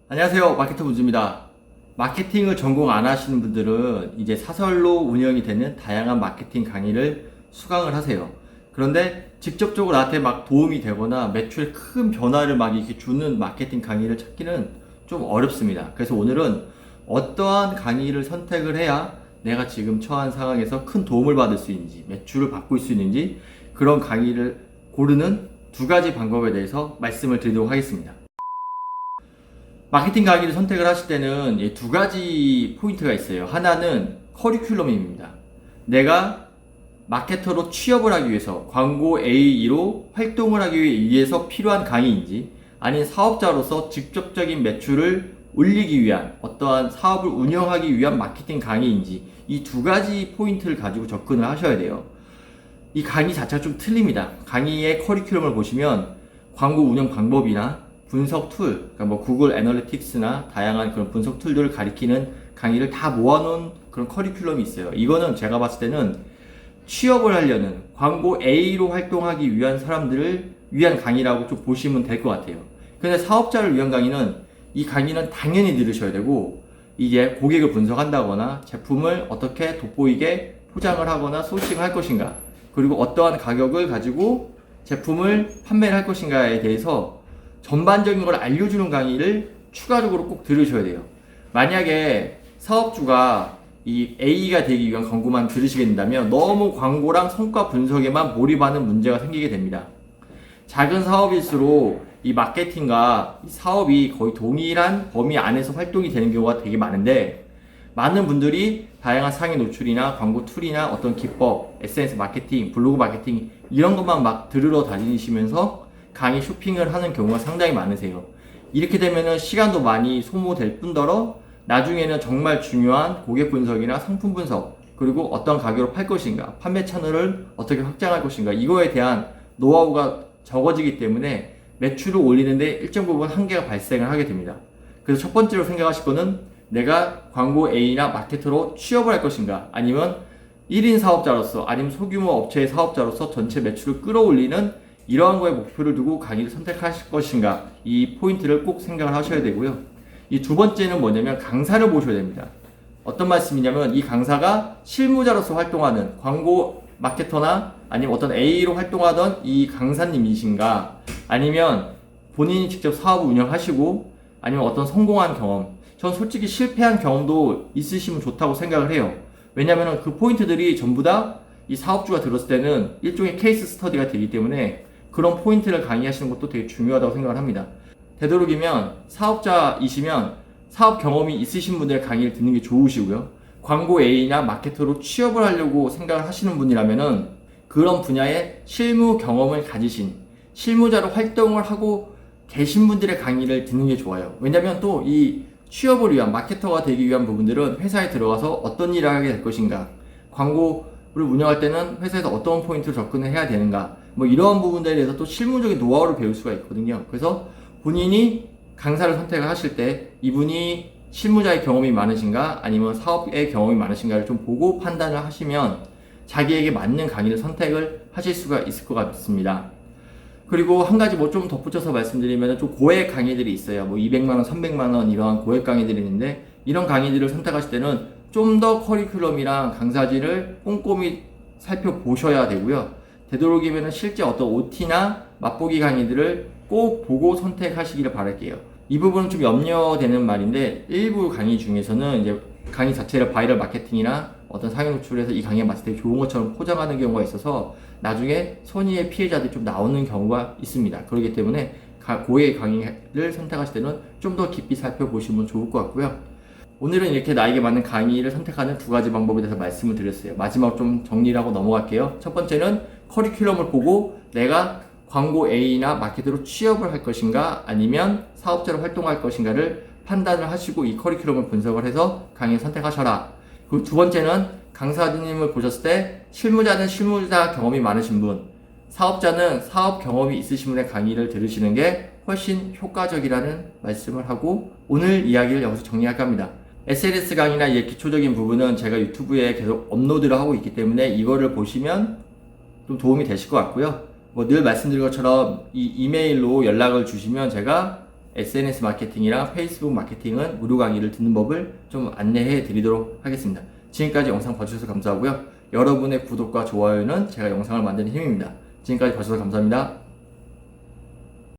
안녕하세요. 마케터 문주입니다. 마케팅을 전공 안 하시는 분들은 이제 사설로 운영이 되는 다양한 마케팅 강의를 수강을 하세요. 그런데 직접적으로 나한테 막 도움이 되거나 매출에 큰 변화를 막 이렇게 주는 마케팅 강의를 찾기는 좀 어렵습니다. 그래서 오늘은 어떠한 강의를 선택을 해야 내가 지금 처한 상황에서 큰 도움을 받을 수 있는지, 매출을 바꿀 수 있는지 그런 강의를 고르는 두 가지 방법에 대해서 말씀을 드리도록 하겠습니다. 마케팅 강의를 선택을 하실 때는 두 가지 포인트가 있어요. 하나는 커리큘럼입니다. 내가 마케터로 취업을 하기 위해서 광고 AE로 활동을 하기 위해서 필요한 강의인지 아닌 사업자로서 직접적인 매출을 올리기 위한 어떠한 사업을 운영하기 위한 마케팅 강의인지 이 두 가지 포인트를 가지고 접근을 하셔야 돼요. 이 강의 자체가 좀 틀립니다. 강의의 커리큘럼을 보시면 광고 운영 방법이나 분석 툴, 그러니까 뭐 구글 애널리틱스나 다양한 그런 분석 툴들을 가리키는 강의를 다 모아놓은 그런 커리큘럼이 있어요. 이거는 제가 봤을 때는 취업을 하려는 광고 A로 활동하기 위한 사람들을 위한 강의라고 좀 보시면 될 것 같아요. 근데 사업자를 위한 강의는 이 강의는 당연히 들으셔야 되고 이제 고객을 분석한다거나 제품을 어떻게 돋보이게 포장을 하거나 소싱을 할 것인가 그리고 어떠한 가격을 가지고 제품을 판매를 할 것인가에 대해서 전반적인 걸 알려주는 강의를 추가적으로 꼭 들으셔야 돼요. 만약에 사업주가 이 A가 되기 위한 광고만 들으시게 된다면 너무 광고랑 성과 분석에만 몰입하는 문제가 생기게 됩니다. 작은 사업일수록 이 마케팅과 이 사업이 거의 동일한 범위 안에서 활동이 되는 경우가 되게 많은데 많은 분들이 다양한 상위 노출이나 광고 툴이나 어떤 기법, SNS 마케팅, 블로그 마케팅 이런 것만 막 들으러 다니시면서 강의 쇼핑을 하는 경우가 상당히 많으세요. 이렇게 되면은 시간도 많이 소모될 뿐더러 나중에는 정말 중요한 고객 분석이나 상품 분석 그리고 어떤 가격으로 팔 것인가 판매 채널을 어떻게 확장할 것인가 이거에 대한 노하우가 적어지기 때문에 매출을 올리는데 일정 부분 한계가 발생을 하게 됩니다. 그래서 첫 번째로 생각하실 거는 내가 광고 A나 마케터로 취업을 할 것인가 아니면 1인 사업자로서 아니면 소규모 업체의 사업자로서 전체 매출을 끌어올리는 이러한 거에 목표를 두고 강의를 선택하실 것인가 이 포인트를 꼭 생각을 하셔야 되고요. 이 두 번째는 뭐냐면 강사를 모셔야 됩니다. 어떤 말씀이냐면 이 강사가 실무자로서 활동하는 광고 마케터나 아니면 어떤 A로 활동하던 이 강사님이신가 아니면 본인이 직접 사업을 운영하시고 아니면 어떤 성공한 경험 전 솔직히 실패한 경험도 있으시면 좋다고 생각을 해요. 왜냐면 그 포인트들이 전부 다 이 사업주가 들었을 때는 일종의 케이스 스터디가 되기 때문에 그런 포인트를 강의하시는 것도 되게 중요하다고 생각을 합니다. 되도록이면 사업자이시면 사업 경험이 있으신 분들의 강의를 듣는 게 좋으시고요. 광고 A나 마케터로 취업을 하려고 생각을 하시는 분이라면은 그런 분야의 실무 경험을 가지신 실무자로 활동을 하고 계신 분들의 강의를 듣는 게 좋아요. 왜냐면 또 이 취업을 위한 마케터가 되기 위한 부분들은 회사에 들어가서 어떤 일을 하게 될 것인가 광고를 운영할 때는 회사에서 어떤 포인트로 접근을 해야 되는가 뭐 이러한 부분들에 대해서 또 실무적인 노하우를 배울 수가 있거든요. 그래서 본인이 강사를 선택을 하실 때 이분이 실무자의 경험이 많으신가 아니면 사업의 경험이 많으신가를 좀 보고 판단을 하시면 자기에게 맞는 강의를 선택을 하실 수가 있을 것 같습니다. 그리고 한 가지 뭐 좀 덧붙여서 말씀드리면 좀 고액 강의들이 있어요. 뭐 200만원, 300만원 이러한 고액 강의들이 있는데 이런 강의들을 선택하실 때는 좀 더 커리큘럼이랑 강사진을 꼼꼼히 살펴보셔야 되고요. 되도록이면 실제 어떤 OT나 맛보기 강의들을 꼭 보고 선택하시기를 바랄게요. 이 부분은 좀 염려되는 말인데 일부 강의 중에서는 이제 강의 자체를 바이럴 마케팅이나 어떤 상위 노출에서 이 강의가 마치 되게 좋은 것처럼 포장하는 경우가 있어서 나중에 손해의 피해자들이 좀 나오는 경우가 있습니다. 그렇기 때문에 고액 강의를 선택하실 때는 좀 더 깊이 살펴보시면 좋을 것 같고요. 오늘은 이렇게 나에게 맞는 강의를 선택하는 두 가지 방법에 대해서 말씀을 드렸어요. 마지막 좀 정리를 하고 넘어갈게요. 첫 번째는 커리큘럼을 보고 내가 광고 A나 마케터로 취업을 할 것인가 아니면 사업자로 활동할 것인가를 판단을 하시고 이 커리큘럼을 분석을 해서 강의를 선택하셔라. 그리고 두 번째는 강사님을 보셨을 때 실무자는 실무자 경험이 많으신 분, 사업자는 사업 경험이 있으신 분의 강의를 들으시는 게 훨씬 효과적이라는 말씀을 하고 오늘 이야기를 여기서 정리할까 합니다. SNS 강의나 기초적인 부분은 제가 유튜브에 계속 업로드를 하고 있기 때문에 이거를 보시면 좀 도움이 되실 것 같고요. 뭐 늘 말씀드린 것처럼 이 이메일로 연락을 주시면 제가 SNS 마케팅이랑 페이스북 마케팅은 무료 강의를 듣는 법을 좀 안내해 드리도록 하겠습니다. 지금까지 영상 봐주셔서 감사하고요. 여러분의 구독과 좋아요는 제가 영상을 만드는 힘입니다. 지금까지 봐주셔서 감사합니다.